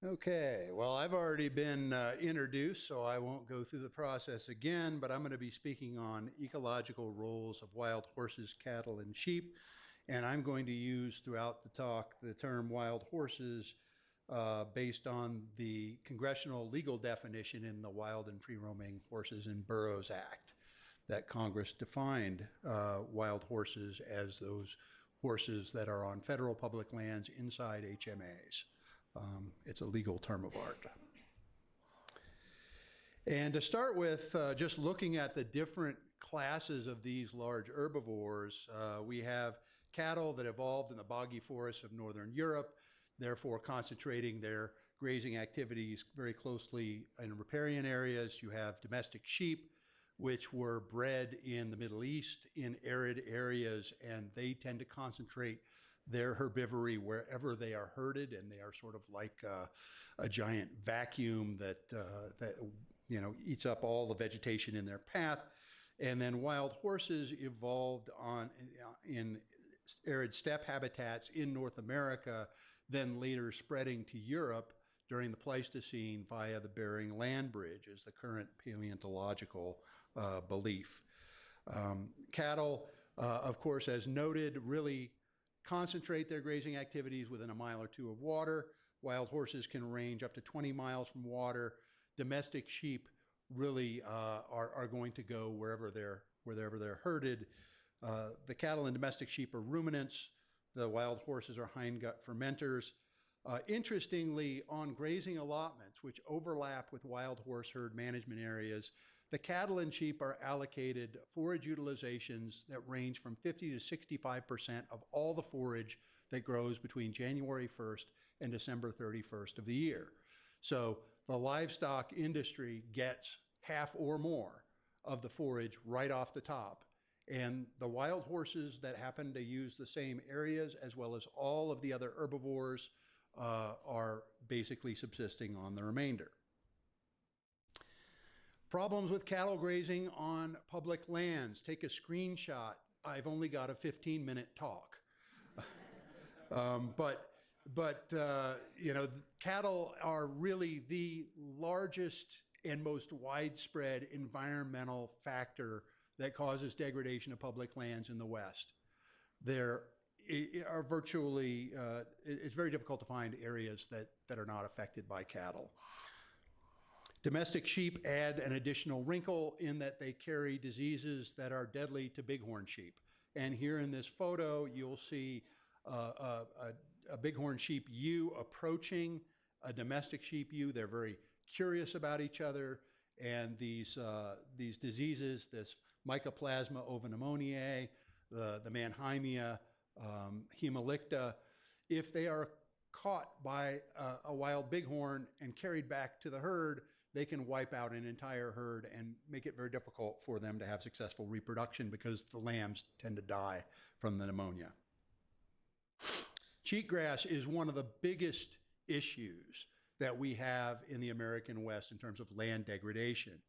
Okay, well, I've already been introduced, so I won't go through the process again, but I'm going to be speaking on ecological roles of wild horses, cattle, and sheep. And I'm going to use throughout the talk the term wild horses based on the congressional legal definition in the Wild and Free Roaming Horses and Burros Act, that Congress defined wild horses as those horses that are on federal public lands inside HMAs. It's a legal term of art. And to start with, just looking at the different classes of these large herbivores, we have cattle that evolved in the boggy forests of northern Europe, therefore concentrating their grazing activities very closely in riparian areas. You have domestic sheep, which were bred in the Middle East in arid areas, and they tend to concentrate their herbivory wherever they are herded, and they are sort of like a giant vacuum that eats up all the vegetation in their path. And then wild horses evolved in arid steppe habitats in North America, then later spreading to Europe during the Pleistocene via the Bering Land Bridge, is the current paleontological belief. Cattle, of course, as noted, really concentrate their grazing activities within a mile or two of water. Wild horses can range up to 20 miles from water. Domestic sheep really are going to go wherever they're herded. The cattle and domestic sheep are ruminants. The wild horses are hindgut fermenters. Interestingly, on grazing allotments, which overlap with wild horse herd management areas, the cattle and sheep are allocated forage utilizations that range from 50 to 65% of all the forage that grows between January 1st and December 31st of the year. So the livestock industry gets half or more of the forage right off the top. And the wild horses that happen to use the same areas, as well as all of the other herbivores, are basically subsisting on the remainder. Problems with cattle grazing on public lands. Take a screenshot. I've only got a 15-minute talk. Cattle are really the largest and most widespread environmental factor that causes degradation of public lands in the West. There are virtually, it's very difficult to find areas that are not affected by cattle. Domestic sheep add an additional wrinkle in that they carry diseases that are deadly to bighorn sheep. And here in this photo, you'll see a bighorn sheep ewe approaching a domestic sheep ewe. They're very curious about each other, and these diseases, this Mycoplasma ovipneumoniae, the Mannheimia, Hemolycta, if they are caught by a wild bighorn and carried back to the herd, they can wipe out an entire herd and make it very difficult for them to have successful reproduction because the lambs tend to die from the pneumonia. Cheatgrass is one of the biggest issues that we have in the American West in terms of land degradation.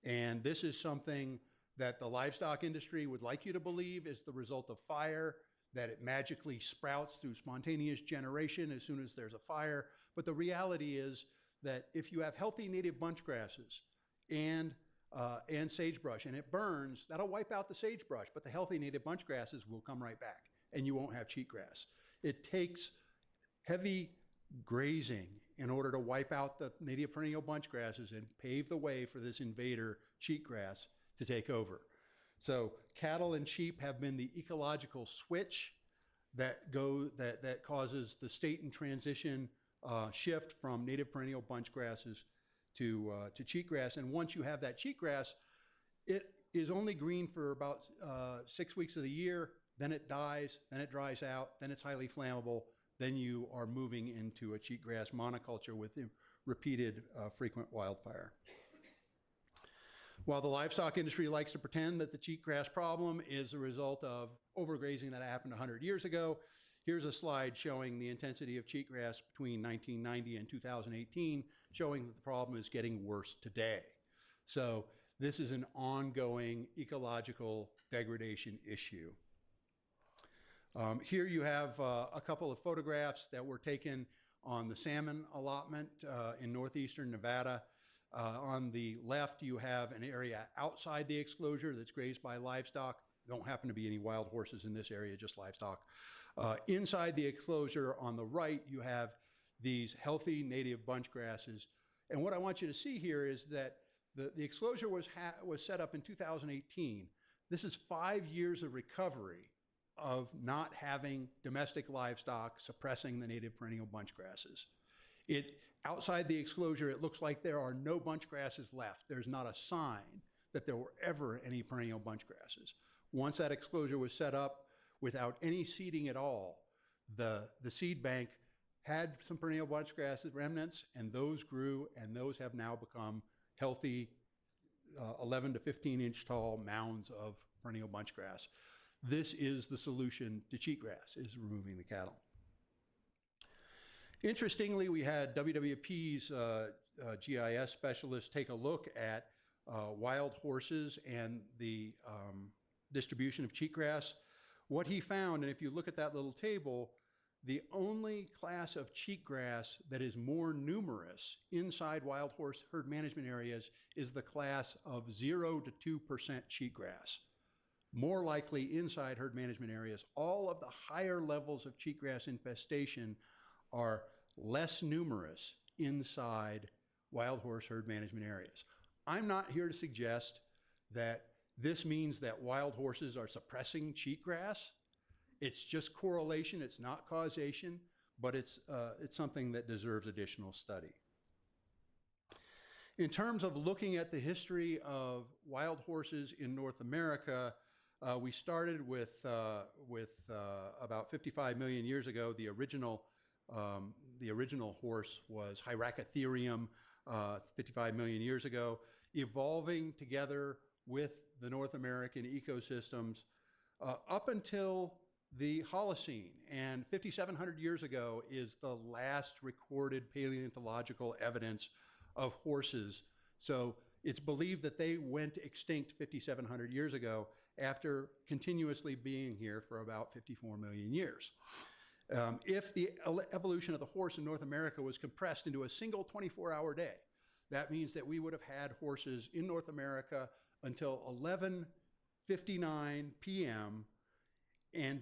And this is something that the livestock industry would like you to believe is the result of fire, that it magically sprouts through spontaneous generation as soon as there's a fire. But the reality is that if you have healthy native bunch grasses and sagebrush and it burns, that'll wipe out the sagebrush, but the healthy native bunch grasses will come right back and you won't have cheatgrass. It takes heavy grazing in order to wipe out the native perennial bunch grasses and pave the way for this invader cheatgrass to take over. So cattle and sheep have been the ecological switch that causes the state in transition shift from native perennial bunch grasses to cheatgrass. And once you have that cheatgrass, it is only green for about 6 weeks of the year. Then it dies, then it dries out, then it's highly flammable. Then you are moving into a cheatgrass monoculture with repeated frequent wildfire. While the livestock industry likes to pretend that the cheatgrass problem is the result of overgrazing that happened 100 years ago, here's a slide showing the intensity of cheatgrass between 1990 and 2018, showing that the problem is getting worse today. So this is an ongoing ecological degradation issue. Here you have a couple of photographs that were taken on the salmon allotment in northeastern Nevada. On the left, you have an area outside the exclosure that's grazed by livestock. Don't happen to be any wild horses in this area, just livestock. Inside the exclosure on the right, you have these healthy native bunch grasses. And what I want you to see here is that the exclosure was set up in 2018. This is 5 years of recovery of not having domestic livestock suppressing the native perennial bunch grasses. Outside the exclosure, it looks like there are no bunch grasses left. There's not a sign that there were ever any perennial bunch grasses. Once that exclosure was set up, without any seeding at all, the seed bank had some perennial bunch grasses remnants, and those grew, and those have now become healthy 11 to 15 inch tall mounds of perennial bunch grass. This is the solution to cheatgrass, is removing the cattle. Interestingly, we had WWP's GIS specialists take a look at wild horses and the distribution of cheatgrass. What he found, and if you look at that little table, the only class of cheatgrass that is more numerous inside wild horse herd management areas is the class of 0 to 2% cheatgrass. More likely inside herd management areas, all of the higher levels of cheatgrass infestation are less numerous inside wild horse herd management areas. I'm not here to suggest that this means that wild horses are suppressing cheatgrass. It's just correlation, it's not causation, but it's something that deserves additional study. In terms of looking at the history of wild horses in North America, we started with about 55 million years ago. The original horse was Hyracotherium 55 million years ago, evolving together with the North American ecosystems up until the Holocene. And 5,700 years ago is the last recorded paleontological evidence of horses. So it's believed that they went extinct 5,700 years ago after continuously being here for about 54 million years. If the evolution of the horse in North America was compressed into a single 24-hour day, that means that we would have had horses in North America until 11:59 p.m. and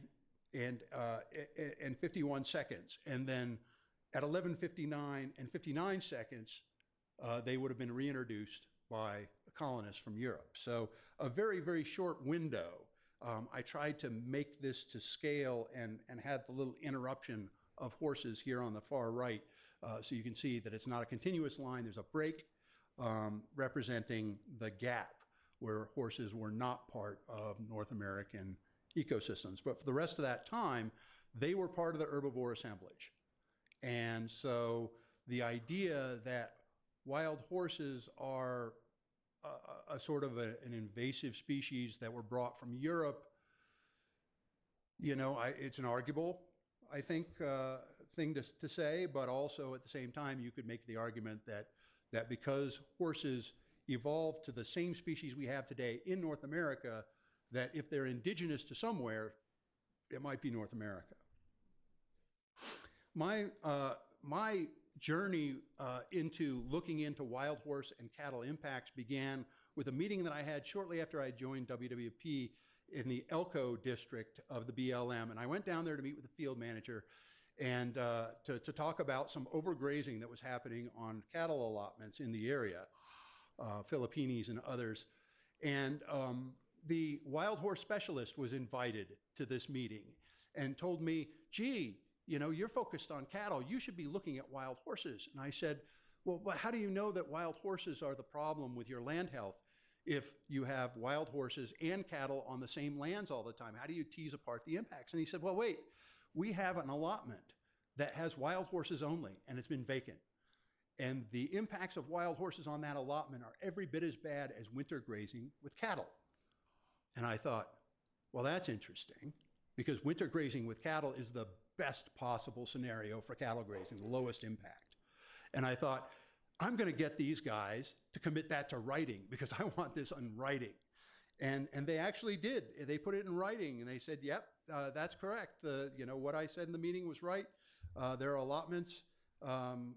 51 seconds. And then at 11:59 and 59 seconds, they would have been reintroduced by colonists from Europe. So a very, very short window. I tried to make this to scale and had the little interruption of horses here on the far right. So you can see that it's not a continuous line. There's a break representing the gap where horses were not part of North American ecosystems. But for the rest of that time, they were part of the herbivore assemblage. And so the idea that wild horses are a sort of an invasive species that were brought from Europe, you know, it's an arguable, I think, thing to say, but also at the same time, you could make the argument that because horses evolved to the same species we have today in North America, that if they're indigenous to somewhere, it might be North America. My journey into looking into wild horse and cattle impacts began with a meeting that I had shortly after I joined WWP in the Elko district of the BLM. And I went down there to meet with the field manager and to talk about some overgrazing that was happening on cattle allotments in the area, Philippines and others. And the wild horse specialist was invited to this meeting and told me, gee, you know, you're focused on cattle, you should be looking at wild horses. And I said, well, how do you know that wild horses are the problem with your land health if you have wild horses and cattle on the same lands all the time? How do you tease apart the impacts? And he said, well, wait, we have an allotment that has wild horses only, and it's been vacant. And the impacts of wild horses on that allotment are every bit as bad as winter grazing with cattle. And I thought, well, that's interesting, because winter grazing with cattle is the best possible scenario for cattle grazing, the lowest impact. And I thought, I'm going to get these guys to commit that to writing, because I want this in writing. And they actually did. They put it in writing, and they said, yep, that's correct. You know, what I said in the meeting was right. There are allotments um,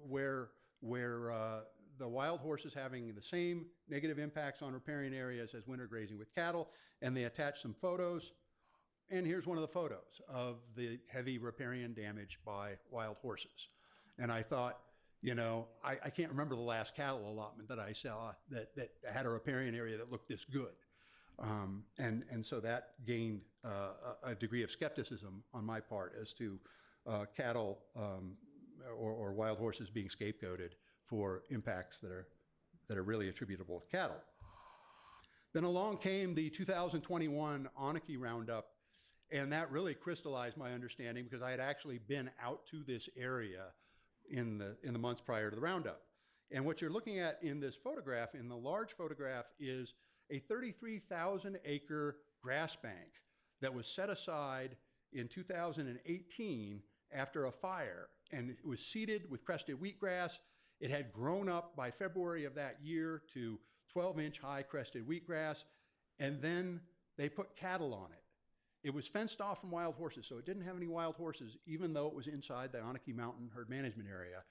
where the wild horse is having the same negative impacts on riparian areas as winter grazing with cattle, and they attached some photos. And here's one of the photos of the heavy riparian damage by wild horses. And I thought, you know, I can't remember the last cattle allotment that I saw that had a riparian area that looked this good. And so that gained a degree of skepticism on my part as to cattle or wild horses being scapegoated for impacts that are really attributable to cattle. Then along came the 2021 Anarchy Roundup, and that really crystallized my understanding because I had actually been out to this area in the months prior to the Roundup. And what you're looking at in this photograph, in the large photograph, is a 33,000 acre grass bank that was set aside in 2018 after a fire, and it was seeded with crested wheatgrass. It had grown up by February of that year to 12-inch high crested wheatgrass, and then they put cattle on it. It was fenced off from wild horses, so it didn't have any wild horses, even though it was inside the Anarchy Mountain Herd Management Area.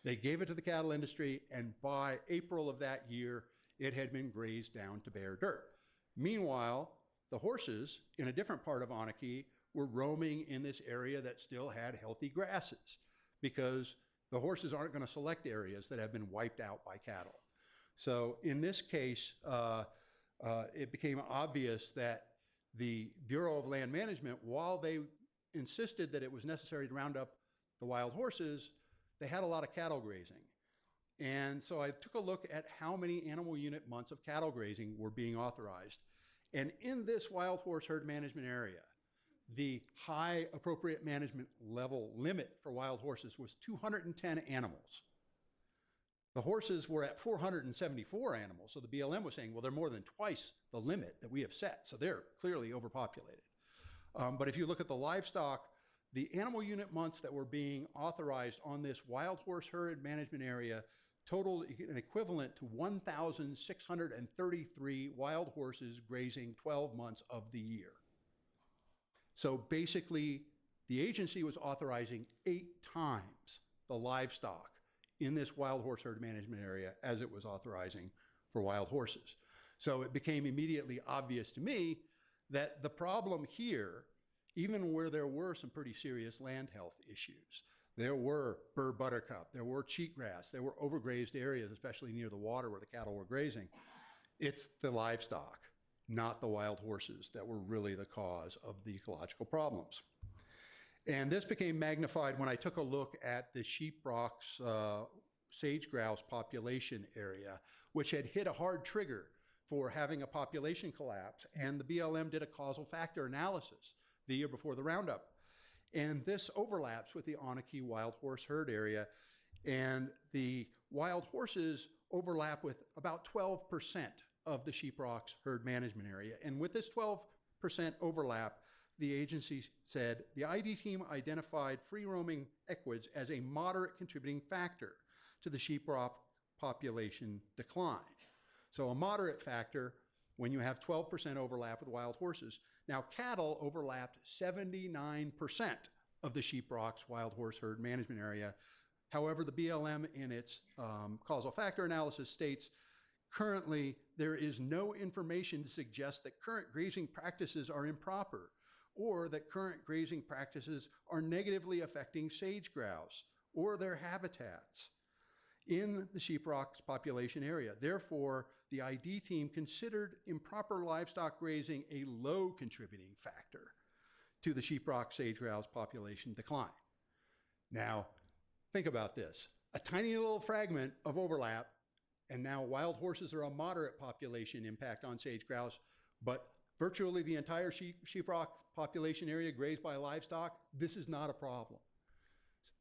They gave it to the cattle industry, and by April of that year, it had been grazed down to bare dirt. Meanwhile, the horses in a different part of Anarchy were roaming in this area that still had healthy grasses, because the horses aren't going to select areas that have been wiped out by cattle. So in this case, it became obvious that the Bureau of Land Management, while they insisted that it was necessary to round up the wild horses, they had a lot of cattle grazing. And so I took a look at how many animal unit months of cattle grazing were being authorized. And in this wild horse herd management area, the high appropriate management level limit for wild horses was 210 animals. The horses were at 474 animals, so the BLM was saying, well, they're more than twice the limit that we have set, so they're clearly overpopulated. But if you look at the livestock, the animal unit months that were being authorized on this wild horse herd management area totaled an equivalent to 1,633 wild horses grazing 12 months of the year. So basically, the agency was authorizing 8 times the livestock in this wild horse herd management area as it was authorizing for wild horses. So it became immediately obvious to me that the problem here, even where there were some pretty serious land health issues, there were burr buttercup, there were cheatgrass, there were overgrazed areas, especially near the water where the cattle were grazing. It's the livestock, not the wild horses, that were really the cause of the ecological problems. And this became magnified when I took a look at the sheeprock's sage grouse population area, which had hit a hard trigger for having a population collapse. And the BLM did a causal factor analysis the year before the Roundup. And this overlaps with the Anarchy wild horse herd area. And the wild horses overlap with about 12% of the sheeprock's herd management area. And with this 12% overlap, the agency said the ID team identified free-roaming equids as a moderate contributing factor to the sheeprock population decline. So a moderate factor when you have 12% overlap with wild horses. Now cattle overlapped 79% of the sheeprock's wild horse herd management area. However, the BLM in its causal factor analysis states, currently there is no information to suggest that current grazing practices are improper or that current grazing practices are negatively affecting sage grouse or their habitats in the sheeprock's population area. Therefore, the ID team considered improper livestock grazing a low contributing factor to the sheeprock sage grouse population decline. Now, think about this. A tiny little fragment of overlap, and now wild horses are a moderate population impact on sage grouse, but virtually the entire sheeprock population area grazed by livestock. This is not a problem.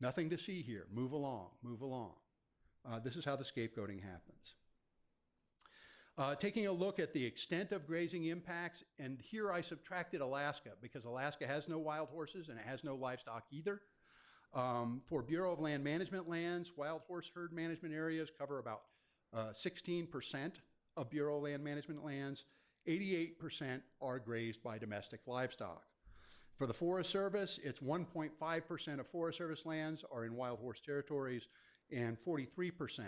Nothing to see here. Move along, move along. This is how the scapegoating happens. Taking a look at the extent of grazing impacts, and here I subtracted Alaska because Alaska has no wild horses and it has no livestock either. For Bureau of Land Management lands, wild horse herd management areas cover about 16% of Bureau of Land Management lands. 88% are grazed by domestic livestock. For the Forest Service, it's 1.5% of Forest Service lands are in wild horse territories, and 43%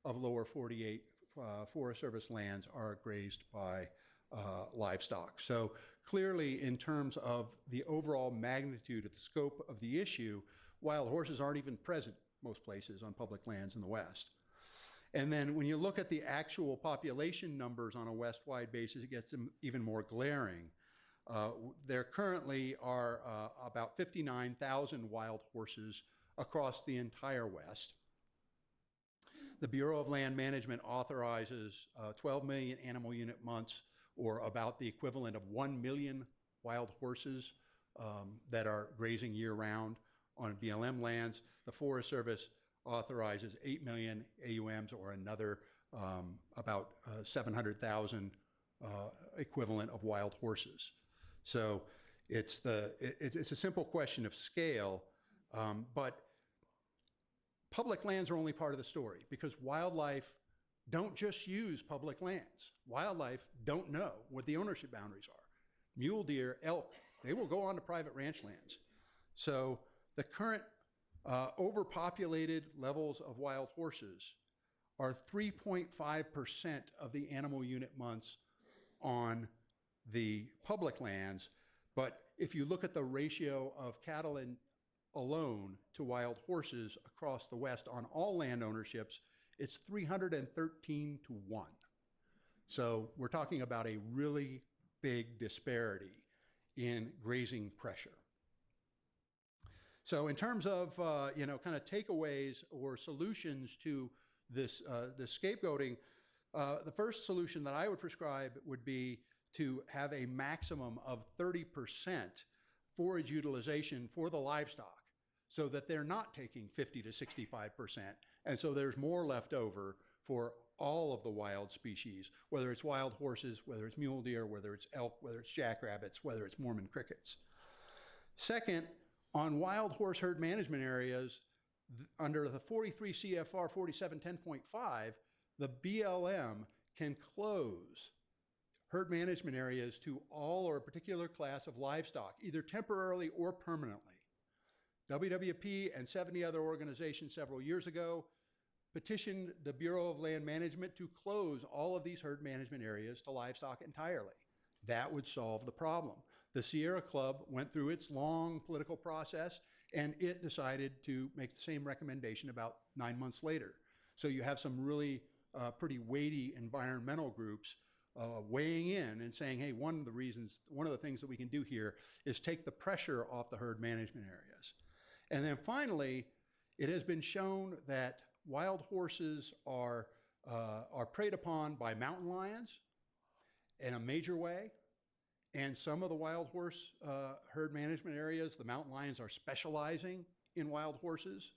of lower 48 Forest Service lands are grazed by livestock. So clearly, in terms of the overall magnitude of the scope of the issue, wild horses aren't even present most places on public lands in the West. And then when you look at the actual population numbers on a West-wide basis, it gets even more glaring. There currently are about 59,000 wild horses across the entire West. The Bureau of Land Management authorizes 12 million animal unit months, or about the equivalent of 1 million wild horses that are grazing year-round on BLM lands. The Forest Service authorizes 8 million AUMs, or another about 700,000 equivalent of wild horses. So it's a simple question of scale, but public lands are only part of the story, because wildlife don't just use public lands. Wildlife don't know what the ownership boundaries are. Mule deer, elk, they will go on to private ranch lands. So the current overpopulated levels of wild horses are 3.5% of the animal unit months on the public lands. But if you look at the ratio of cattle alone to wild horses across the West on all land ownerships, it's 313 to 1. So we're talking about a really big disparity in grazing pressure. So in terms of kind of takeaways or solutions to this scapegoating, the first solution that I would prescribe would be to have a maximum of 30% forage utilization for the livestock, so that they're not taking 50 to 65%, and so there's more left over for all of the wild species, whether it's wild horses, whether it's mule deer, whether it's elk, whether it's jackrabbits, whether it's Mormon crickets. Second, on wild horse herd management areas, under the 43 CFR 4710.5, the BLM can close herd management areas to all or a particular class of livestock, either temporarily or permanently. WWP and 70 other organizations several years ago petitioned the Bureau of Land Management to close all of these herd management areas to livestock entirely. That would solve the problem. The Sierra Club went through its long political process, and it decided to make the same recommendation about 9 months later. So you have some really pretty weighty environmental groups weighing in and saying, hey, one of the things that we can do here is take the pressure off the herd management areas. And then finally, it has been shown that wild horses are preyed upon by mountain lions in a major way. And some of the wild horse herd management areas, the mountain lions are specializing in wild horses,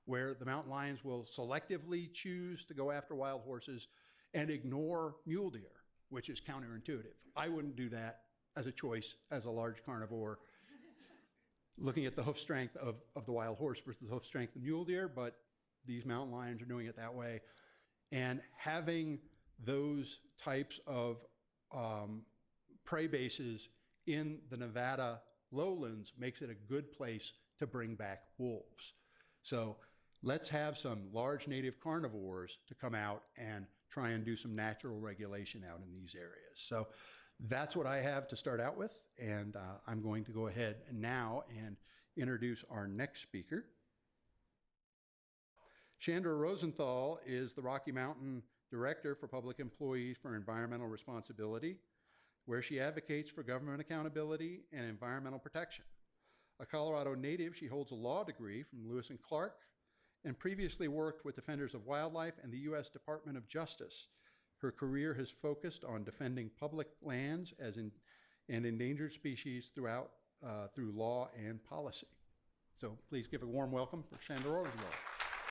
where the mountain lions will selectively choose to go after wild horses and ignore mule deer, which is counterintuitive. I wouldn't do that as a choice as a large carnivore, looking at the hoof strength of the wild horse versus the hoof strength of mule deer, but these mountain lions are doing it that way. And having those types of prey bases in the Nevada lowlands makes it a good place to bring back wolves. So let's have some large native carnivores to come out and try and do some natural regulation out in these areas. So that's what I have to start out with, and I'm going to go ahead now and introduce our next speaker. Chandra Rosenthal is the Rocky Mountain Director for Public Employees for Environmental Responsibility, where she advocates for government accountability and environmental protection. A Colorado native, she holds a law degree from Lewis and Clark and previously worked with Defenders of Wildlife and the U.S. Department of Justice. Her career has focused on defending public lands and endangered species through law and policy. So please give a warm welcome for Chandra Rosenthal.